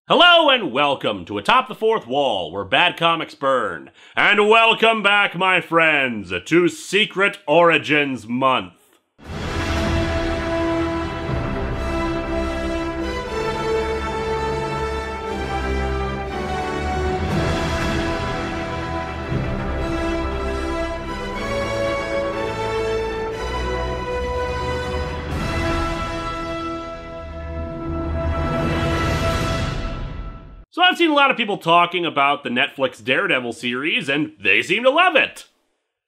Hello and welcome to Atop the Fourth Wall, where bad comics burn. And welcome back, my friends, to Secret Origins Month. So I've seen a lot of people talking about the Netflix Daredevil series, and they seem to love it.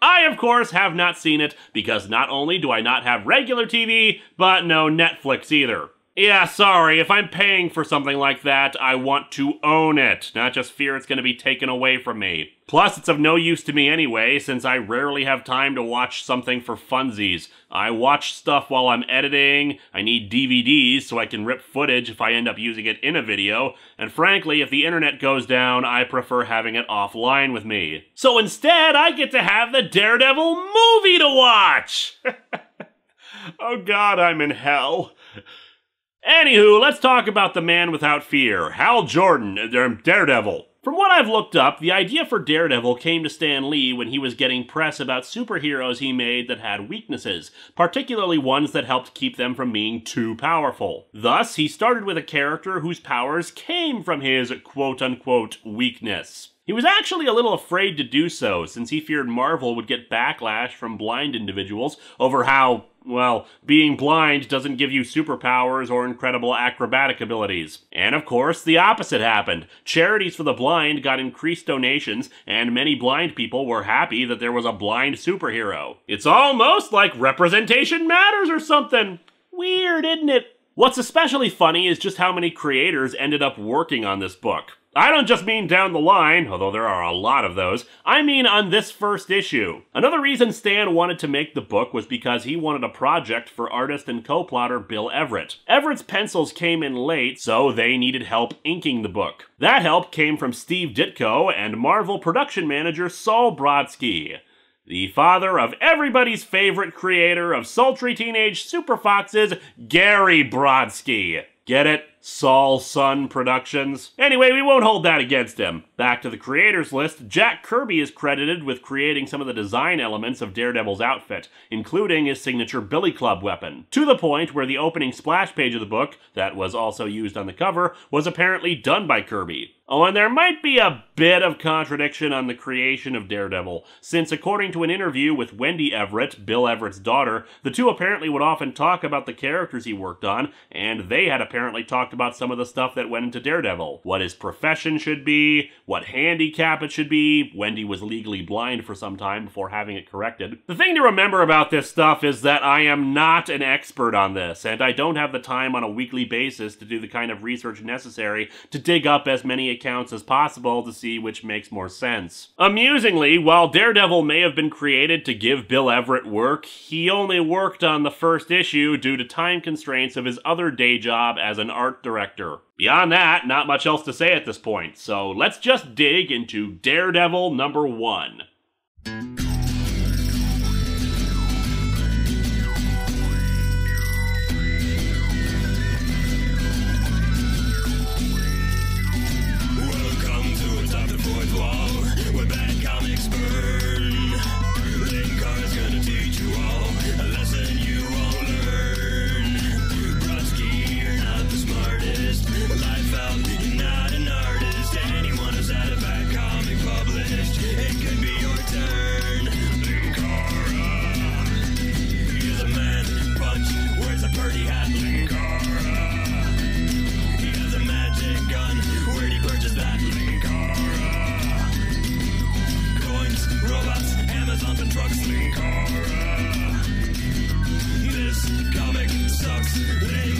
I, of course, have not seen it, because not only do I not have regular TV, but no Netflix either. Yeah, sorry, if I'm paying for something like that, I want to own it, not just fear it's going to be taken away from me. Plus, it's of no use to me anyway, since I rarely have time to watch something for funsies. I watch stuff while I'm editing, I need DVDs so I can rip footage if I end up using it in a video, and frankly, if the internet goes down, I prefer having it offline with me. So instead, I get to have the Daredevil movie to watch! Oh god, I'm in hell. Anywho, let's talk about the man without fear, Hal Jordan, Daredevil. From what I've looked up, the idea for Daredevil came to Stan Lee when he was getting press about superheroes he made that had weaknesses, particularly ones that helped keep them from being too powerful. Thus, he started with a character whose powers came from his quote-unquote weakness. He was actually a little afraid to do so, since he feared Marvel would get backlash from blind individuals over how, well, being blind doesn't give you superpowers or incredible acrobatic abilities. And of course, the opposite happened. Charities for the blind got increased donations, and many blind people were happy that there was a blind superhero. It's almost like representation matters or something. Weird, isn't it? What's especially funny is just how many creators ended up working on this book. I don't just mean down the line, although there are a lot of those, I mean on this first issue. Another reason Stan wanted to make the book was because he wanted a project for artist and co-plotter Bill Everett. Everett's pencils came in late, so they needed help inking the book. That help came from Steve Ditko and Marvel production manager Saul Brodsky, the father of everybody's favorite creator of sultry teenage super foxes, Gary Brodsky. Get it? Saul Son Productions. Anyway, we won't hold that against him. Back to the creators list, Jack Kirby is credited with creating some of the design elements of Daredevil's outfit, including his signature Billy Club weapon, to the point where the opening splash page of the book, that was also used on the cover, was apparently done by Kirby. Oh, and there might be a bit of contradiction on the creation of Daredevil, since according to an interview with Wendy Everett, Bill Everett's daughter, the two apparently would often talk about the characters he worked on, and they had apparently talked about some of the stuff that went into Daredevil. What his profession should be, what handicap it should be. Wendy was legally blind for some time before having it corrected. The thing to remember about this stuff is that I am not an expert on this, and I don't have the time on a weekly basis to do the kind of research necessary to dig up as many accounts as possible to see which makes more sense. Amusingly, while Daredevil may have been created to give Bill Everett work, he only worked on the first issue due to time constraints of his other day job as an art director. Beyond that, not much else to say at this point, so let's just dig into Daredevil number 1. Welcome to Atop the Fourth Wall, where bad comics burn. Linkara's gonna teach you all a lesson you won't learn. Brodsky, you're not the smartest. Life out, you're not an artist. Anyone who's had a bad comic published, it could be your turn. Linkara, he's a man who punch, wears a birdie hat. Linkara, he has a magic gun. Where'd he purchase that? Linkara, coins, robots, Amazon and trucks. Linkara, this comic sucks. Linkara.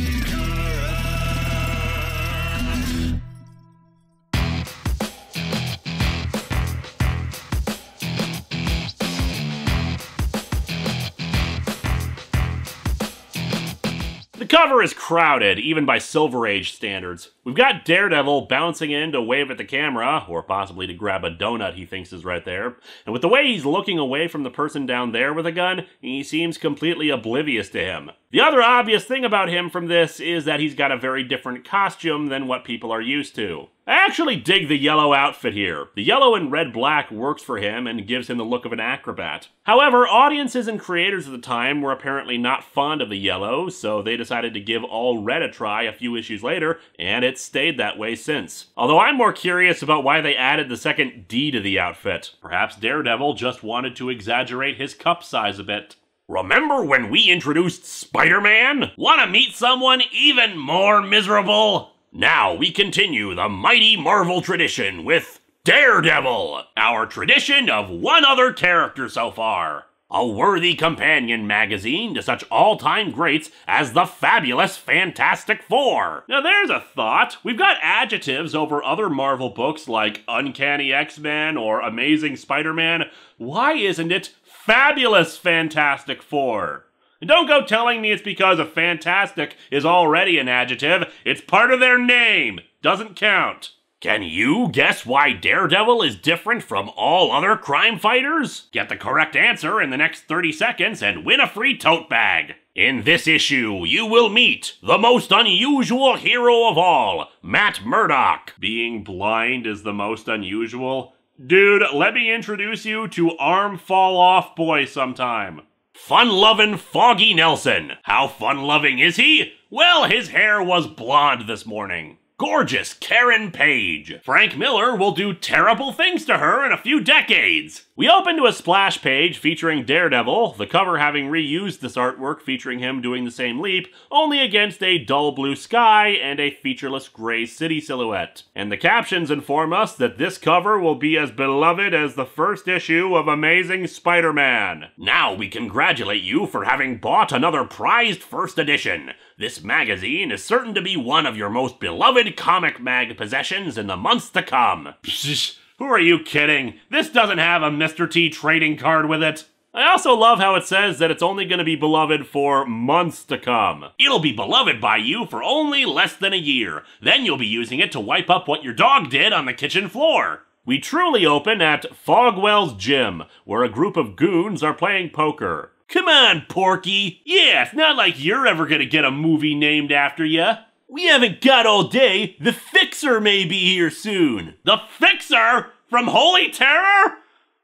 The cover is crowded, even by Silver Age standards. We've got Daredevil bouncing in to wave at the camera, or possibly to grab a donut he thinks is right there. And with the way he's looking away from the person down there with a gun, he seems completely oblivious to him. The other obvious thing about him from this is that he's got a very different costume than what people are used to. I actually dig the yellow outfit here. The yellow and red-black works for him and gives him the look of an acrobat. However, audiences and creators at the time were apparently not fond of the yellow, so they decided to give all red a try a few issues later, and it's stayed that way since. Although I'm more curious about why they added the second D to the outfit. Perhaps Daredevil just wanted to exaggerate his cup size a bit. Remember when we introduced Spider-Man? Want to meet someone even more miserable? Now we continue the mighty Marvel tradition with Daredevil, our tradition of one other character so far. A worthy companion magazine to such all-time greats as the fabulous Fantastic Four. Now there's a thought. We've got adjectives over other Marvel books like Uncanny X-Men or Amazing Spider-Man. Why isn't it Fabulous Fantastic Four? And don't go telling me it's because a fantastic is already an adjective. It's part of their name. Doesn't count. Can you guess why Daredevil is different from all other crime fighters? Get the correct answer in the next 30 seconds and win a free tote bag. In this issue, you will meet the most unusual hero of all, Matt Murdock. Being blind is the most unusual? Dude, let me introduce you to Arm Fall Off Boy sometime. Fun-lovin' Foggy Nelson. How fun-loving is he? Well, his hair was blonde this morning. Gorgeous Karen Page. Frank Miller will do terrible things to her in a few decades. We open to a splash page featuring Daredevil, the cover having reused this artwork featuring him doing the same leap, only against a dull blue sky and a featureless gray city silhouette. And the captions inform us that this cover will be as beloved as the first issue of Amazing Spider-Man. Now we congratulate you for having bought another prized first edition. This magazine is certain to be one of your most beloved comic mag possessions in the months to come. Psh, who are you kidding? This doesn't have a Mr. T trading card with it. I also love how it says that it's only going to be beloved for months to come. It'll be beloved by you for only less than a year. Then you'll be using it to wipe up what your dog did on the kitchen floor. We truly open at Fogwell's Gym, where a group of goons are playing poker. Come on, Porky. Yeah, it's not like you're ever gonna get a movie named after ya. We haven't got all day. The Fixer may be here soon. The Fixer? From Holy Terror?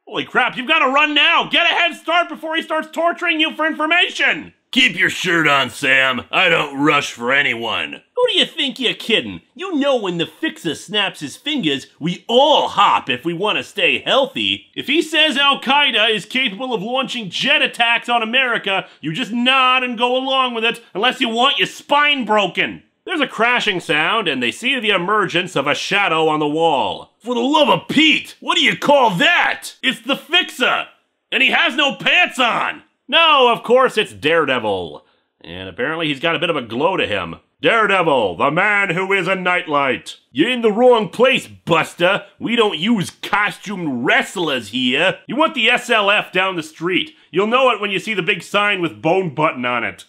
Holy crap, you've gotta run now. Get a head start before he starts torturing you for information. Keep your shirt on, Sam. I don't rush for anyone. Who do you think you're kidding? You know when the Fixer snaps his fingers, we all hop if we want to stay healthy. If he says Al-Qaeda is capable of launching jet attacks on America, you just nod and go along with it unless you want your spine broken. There's a crashing sound, and they see the emergence of a shadow on the wall. For the love of Pete, what do you call that? It's the Fixer, and he has no pants on. No, of course it's Daredevil. And apparently he's got a bit of a glow to him. Daredevil, the man who is a nightlight. You're in the wrong place, Buster. We don't use costumed wrestlers here. You want the SLF down the street. You'll know it when you see the big sign with Bone Button on it.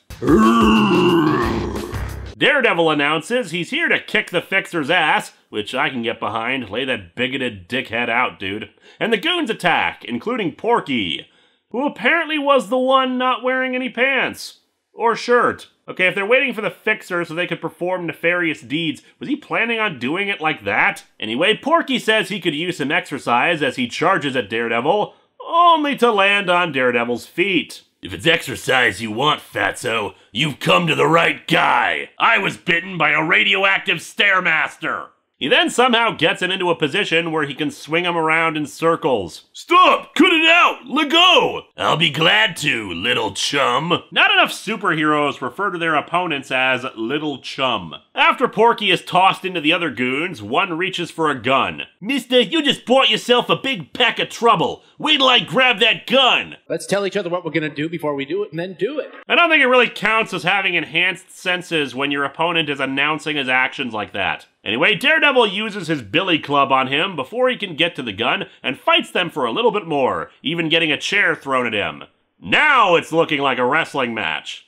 Daredevil announces he's here to kick the Fixer's ass, which I can get behind. Lay that bigoted dickhead out, dude. And the goons attack, including Porky, who apparently was the one not wearing any pants. Or shirt. Okay, if they're waiting for the Fixer so they could perform nefarious deeds, was he planning on doing it like that? Anyway, Porky says he could use some exercise as he charges at Daredevil, only to land on Daredevil's feet. If it's exercise you want, Fatso, you've come to the right guy. I was bitten by a radioactive Stairmaster. He then somehow gets him into a position where he can swing him around in circles. Stop! Cut it out! Let go! I'll be glad to, little chum. Not enough superheroes refer to their opponents as little chum. After Porky is tossed into the other goons, one reaches for a gun. Mister, you just bought yourself a big pack of trouble. Wait till I grab that gun. Let's tell each other what we're gonna do before we do it, and then do it. I don't think it really counts as having enhanced senses when your opponent is announcing his actions like that. Anyway, Daredevil uses his billy club on him before he can get to the gun and fights them for a little bit more, even getting a chair thrown at him. Now it's looking like a wrestling match.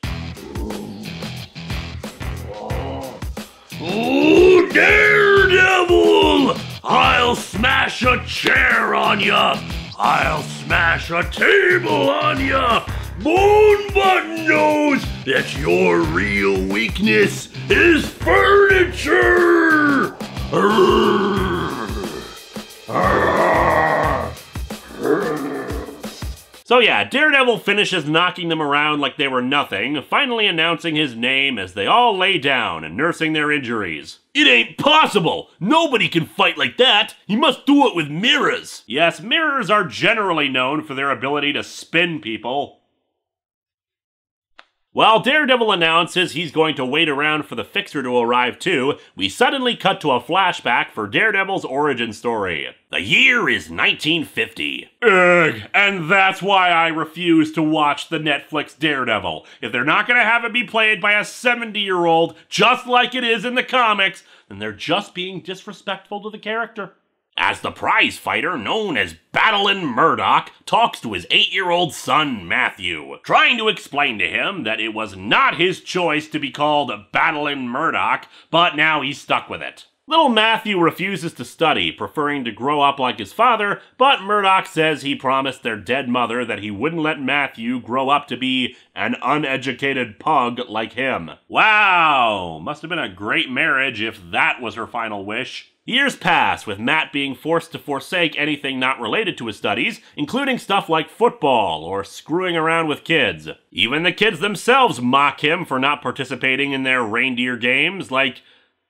Oh, Daredevil! I'll smash a chair on ya! I'll smash a table on ya! Bone Button knows that your real weakness is furniture! So yeah, Daredevil finishes knocking them around like they were nothing, finally announcing his name as they all lay down and nursing their injuries. It ain't possible! Nobody can fight like that! He must do it with mirrors! Yes, mirrors are generally known for their ability to spin people. While Daredevil announces he's going to wait around for the Fixer to arrive too, we suddenly cut to a flashback for Daredevil's origin story. The year is 1950. Ugh, and that's why I refuse to watch the Netflix Daredevil. If they're not gonna have it be played by a 70-year-old, just like it is in the comics, then they're just being disrespectful to the character. As the prize fighter known as Battlin' Murdock talks to his 8-year-old son, Matthew, trying to explain to him that it was not his choice to be called Battlin' Murdock, but now he's stuck with it. Little Matthew refuses to study, preferring to grow up like his father, but Murdock says he promised their dead mother that he wouldn't let Matthew grow up to be an uneducated pug like him. Wow, must have been a great marriage if that was her final wish. Years pass, with Matt being forced to forsake anything not related to his studies, including stuff like football or screwing around with kids. Even the kids themselves mock him for not participating in their reindeer games, like,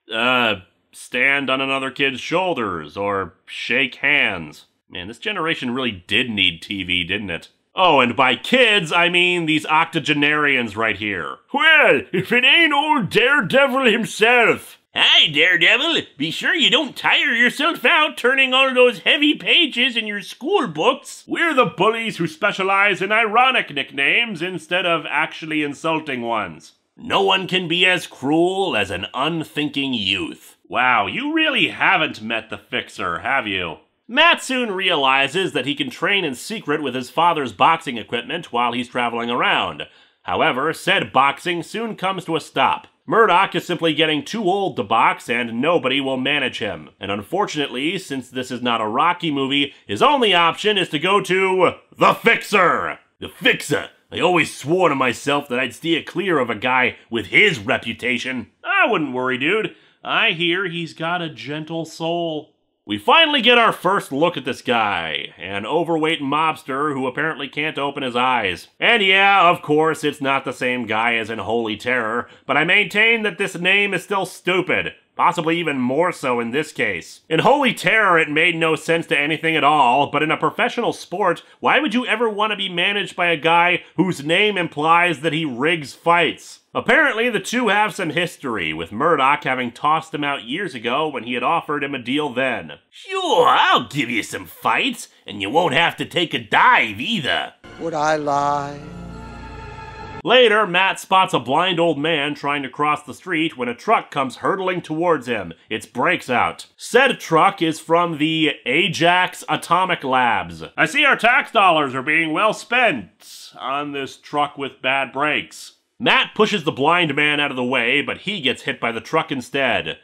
stand on another kid's shoulders or shake hands. Man, this generation really did need TV, didn't it? Oh, and by kids, I mean these octogenarians right here. Well, if it ain't old Daredevil himself! Hi, Daredevil. Be sure you don't tire yourself out turning all those heavy pages in your school books. We're the bullies who specialize in ironic nicknames instead of actually insulting ones. No one can be as cruel as an unthinking youth. Wow, you really haven't met the Fixer, have you? Matt soon realizes that he can train in secret with his father's boxing equipment while he's traveling around. However, said boxing soon comes to a stop. Murdock is simply getting too old to box and nobody will manage him. And unfortunately, since this is not a Rocky movie, his only option is to go to the Fixer! The Fixer? I always swore to myself that I'd steer clear of a guy with his reputation. I wouldn't worry, dude. I hear he's got a gentle soul. We finally get our first look at this guy, an overweight mobster who apparently can't open his eyes. And yeah, of course, it's not the same guy as in Holy Terror, but I maintain that this name is still stupid. Possibly even more so in this case. In Holy Terror, it made no sense to anything at all, but in a professional sport, why would you ever want to be managed by a guy whose name implies that he rigs fights? Apparently, the two have some history, with Murdock having tossed him out years ago when he had offered him a deal then. Sure, I'll give you some fights, and you won't have to take a dive either. Would I lie? Later, Matt spots a blind old man trying to cross the street when a truck comes hurtling towards him. Its brakes out. Said truck is from the Ajax Atomic Labs. I see our tax dollars are being well spent on this truck with bad brakes. Matt pushes the blind man out of the way, but he gets hit by the truck instead.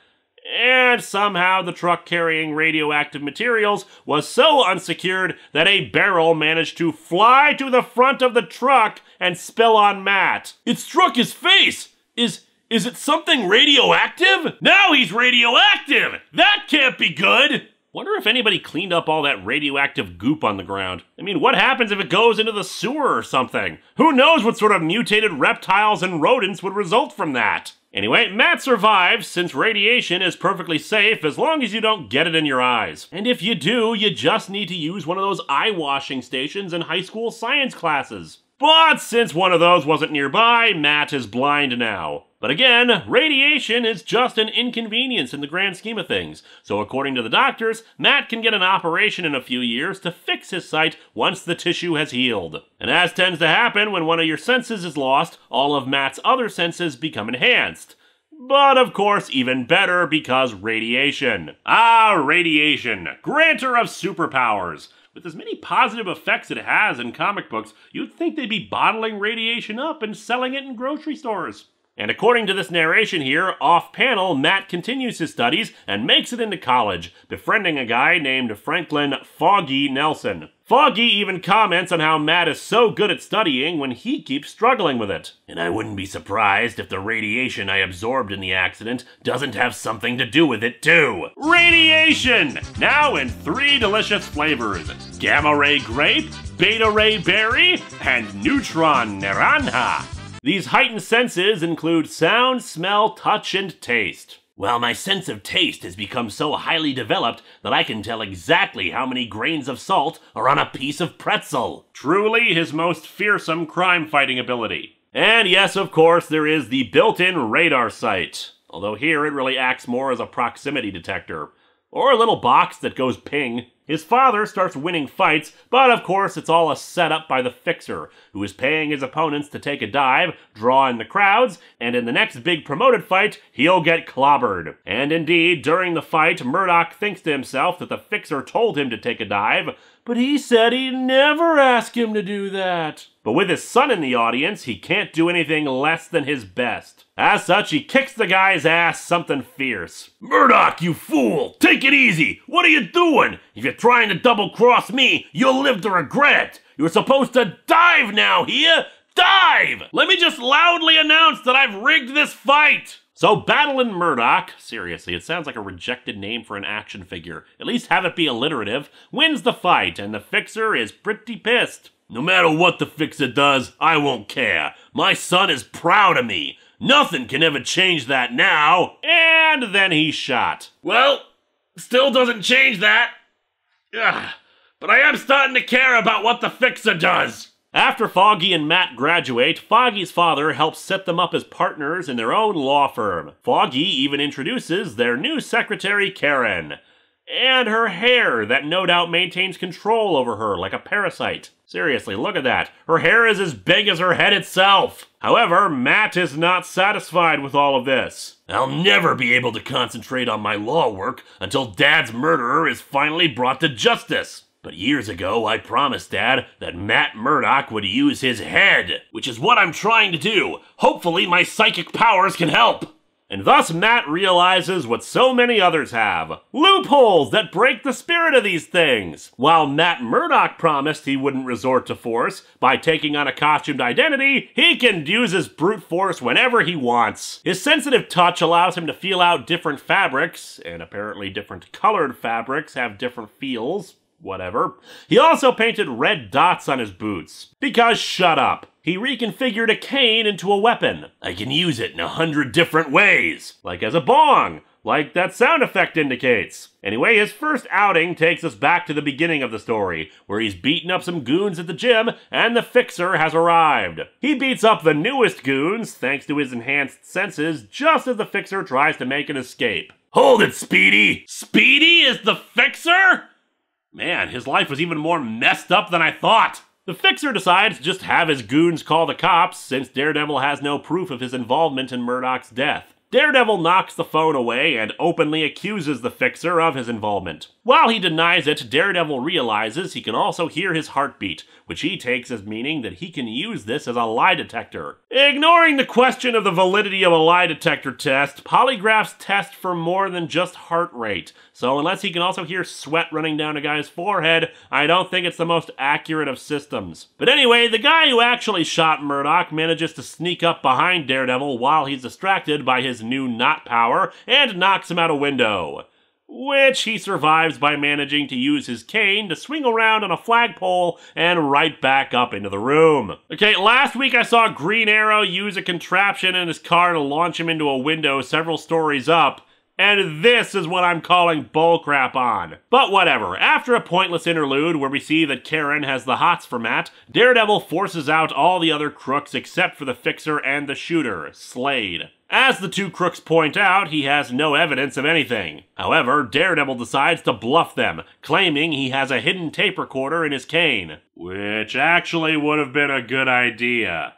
And somehow the truck carrying radioactive materials was so unsecured that a barrel managed to fly to the front of the truck and spill on Matt. It struck his face! Is it something radioactive? Now he's radioactive! That can't be good! Wonder if anybody cleaned up all that radioactive goop on the ground. I mean, what happens if it goes into the sewer or something? Who knows what sort of mutated reptiles and rodents would result from that? Anyway, Matt survives since radiation is perfectly safe as long as you don't get it in your eyes. And if you do, you just need to use one of those eye-washing stations in high school science classes. But since one of those wasn't nearby, Matt is blind now. But again, radiation is just an inconvenience in the grand scheme of things. So according to the doctors, Matt can get an operation in a few years to fix his sight once the tissue has healed. And as tends to happen when one of your senses is lost, all of Matt's other senses become enhanced. But of course, even better because radiation. Ah, radiation, granter of superpowers. With as many positive effects it has in comic books, you'd think they'd be bottling radiation up and selling it in grocery stores. And according to this narration here, off-panel, Matt continues his studies and makes it into college, befriending a guy named Franklin Foggy Nelson. Foggy even comments on how Matt is so good at studying when he keeps struggling with it. And I wouldn't be surprised if the radiation I absorbed in the accident doesn't have something to do with it too. Radiation! Now in 3 delicious flavors: Gamma Ray Grape, Beta Ray Berry, and Neutron Naranja. These heightened senses include sound, smell, touch, and taste. Well, my sense of taste has become so highly developed that I can tell exactly how many grains of salt are on a piece of pretzel. Truly his most fearsome crime-fighting ability. And yes, of course, there is the built-in radar sight. Although here it really acts more as a proximity detector. Or a little box that goes ping. His father starts winning fights, but of course it's all a setup by the Fixer, who is paying his opponents to take a dive, draw in the crowds, and in the next big promoted fight, he'll get clobbered. And indeed, during the fight, Murdock thinks to himself that the Fixer told him to take a dive, but he said he'd never ask him to do that. But with his son in the audience, he can't do anything less than his best. As such, he kicks the guy's ass something fierce. Murdock, you fool! Take it easy! What are you doing? If you're trying to double-cross me, you'll live to regret it! You're supposed to dive now, here! Dive! Let me just loudly announce that I've rigged this fight! So Battlein' Murdock, seriously, it sounds like a rejected name for an action figure. At least have it be alliterative, wins the fight, and the Fixer is pretty pissed. No matter what the Fixer does, I won't care. My son is proud of me. Nothing can ever change that now. And then he's shot. Well, still doesn't change that. Ugh. But I am starting to care about what the Fixer does. After Foggy and Matt graduate, Foggy's father helps set them up as partners in their own law firm. Foggy even introduces their new secretary, Karen. And her hair that no doubt maintains control over her like a parasite. Seriously, look at that. Her hair is as big as her head itself. However, Matt is not satisfied with all of this. I'll never be able to concentrate on my law work until Dad's murderer is finally brought to justice. But years ago, I promised Dad that Matt Murdock would use his head, which is what I'm trying to do. Hopefully my psychic powers can help. And thus Matt realizes what so many others have. Loopholes that break the spirit of these things. While Matt Murdock promised he wouldn't resort to force, by taking on a costumed identity, he can use his brute force whenever he wants. His sensitive touch allows him to feel out different fabrics, and apparently different colored fabrics have different feels. Whatever. He also painted red dots on his boots. Because shut up. He reconfigured a cane into a weapon. I can use it in 100 different ways. Like as a bong. Like that sound effect indicates. Anyway, his first outing takes us back to the beginning of the story, where he's beaten up some goons at the gym, and the Fixer has arrived. He beats up the newest goons, thanks to his enhanced senses, just as the Fixer tries to make an escape. Hold it, Speedy! Speedy is the Fixer? Man, his life was even more messed up than I thought. The Fixer decides to just have his goons call the cops, since Daredevil has no proof of his involvement in Murdock's death. Daredevil knocks the phone away and openly accuses the Fixer of his involvement. While he denies it, Daredevil realizes he can also hear his heartbeat, which he takes as meaning that he can use this as a lie detector. Ignoring the question of the validity of a lie detector test, polygraphs test for more than just heart rate, so unless he can also hear sweat running down a guy's forehead, I don't think it's the most accurate of systems. But anyway, the guy who actually shot Murdock manages to sneak up behind Daredevil while he's distracted by his new knot power and knocks him out a window. Which he survives by managing to use his cane to swing around on a flagpole and right back up into the room. Okay, last week I saw Green Arrow use a contraption in his car to launch him into a window several stories up, and this is what I'm calling bullcrap on. But whatever, after a pointless interlude where we see that Karen has the hots for Matt, Daredevil forces out all the other crooks except for the Fixer and the shooter, Slade. As the two crooks point out, he has no evidence of anything. However, Daredevil decides to bluff them, claiming he has a hidden tape recorder in his cane. Which actually would have been a good idea.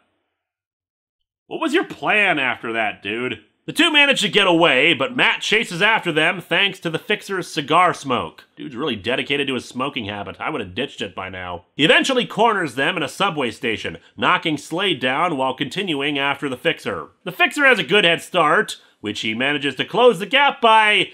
What was your plan after that, dude? The two manage to get away, but Matt chases after them thanks to the Fixer's cigar smoke. Dude's really dedicated to his smoking habit. I would have ditched it by now. He eventually corners them in a subway station, knocking Slade down while continuing after the Fixer. The Fixer has a good head start, which he manages to close the gap by,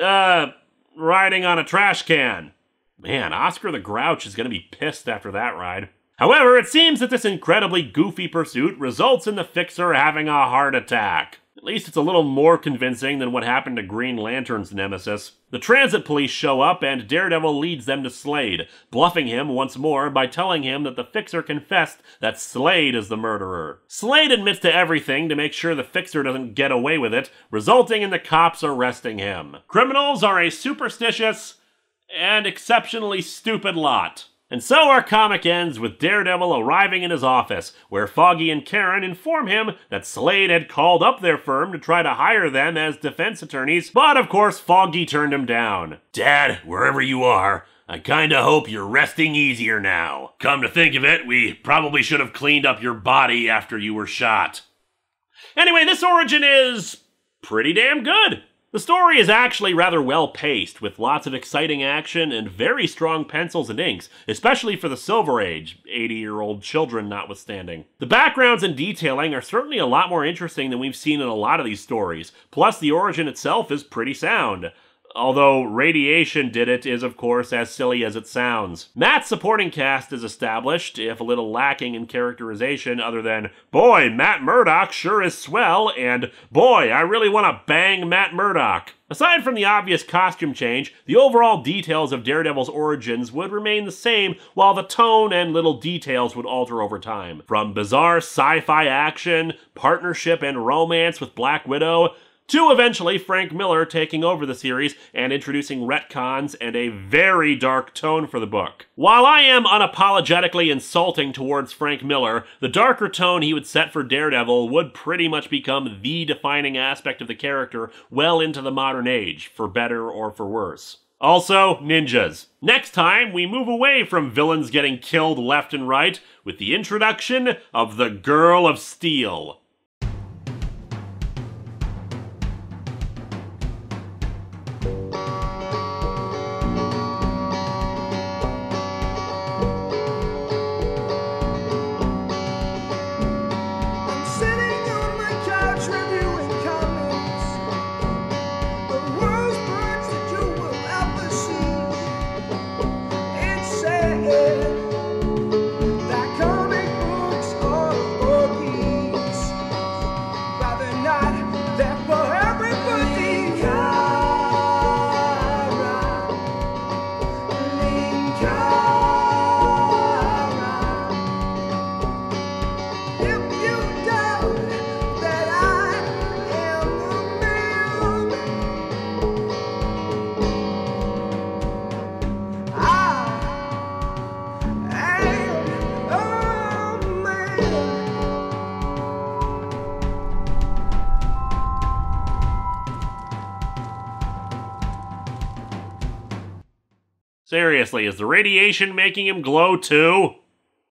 riding on a trash can. Man, Oscar the Grouch is going to be pissed after that ride. However, it seems that this incredibly goofy pursuit results in the Fixer having a heart attack. At least it's a little more convincing than what happened to Green Lantern's nemesis. The transit police show up and Daredevil leads them to Slade, bluffing him once more by telling him that the Fixer confessed that Slade is the murderer. Slade admits to everything to make sure the Fixer doesn't get away with it, resulting in the cops arresting him. Criminals are a superstitious and exceptionally stupid lot. And so our comic ends with Daredevil arriving in his office, where Foggy and Karen inform him that Slade had called up their firm to try to hire them as defense attorneys, but of course Foggy turned him down. Dad, wherever you are, I kinda hope you're resting easier now. Come to think of it, we probably should have cleaned up your body after you were shot. Anyway, this origin is pretty damn good. The story is actually rather well paced, with lots of exciting action and very strong pencils and inks, especially for the Silver Age, 80-year-old children notwithstanding. The backgrounds and detailing are certainly a lot more interesting than we've seen in a lot of these stories, plus the origin itself is pretty sound. Although Radiation Did It is, of course, as silly as it sounds. Matt's supporting cast is established, if a little lacking in characterization other than, boy, Matt Murdock sure is swell, and boy, I really want to bang Matt Murdock. Aside from the obvious costume change, the overall details of Daredevil's origins would remain the same, while the tone and little details would alter over time. From bizarre sci-fi action, partnership and romance with Black Widow, to eventually Frank Miller taking over the series and introducing retcons and a very dark tone for the book. While I am unapologetically insulting towards Frank Miller, the darker tone he would set for Daredevil would pretty much become the defining aspect of the character well into the modern age, for better or for worse. Also, ninjas. Next time, we move away from villains getting killed left and right with the introduction of the Girl of Steel. Seriously, is the radiation making him glow too?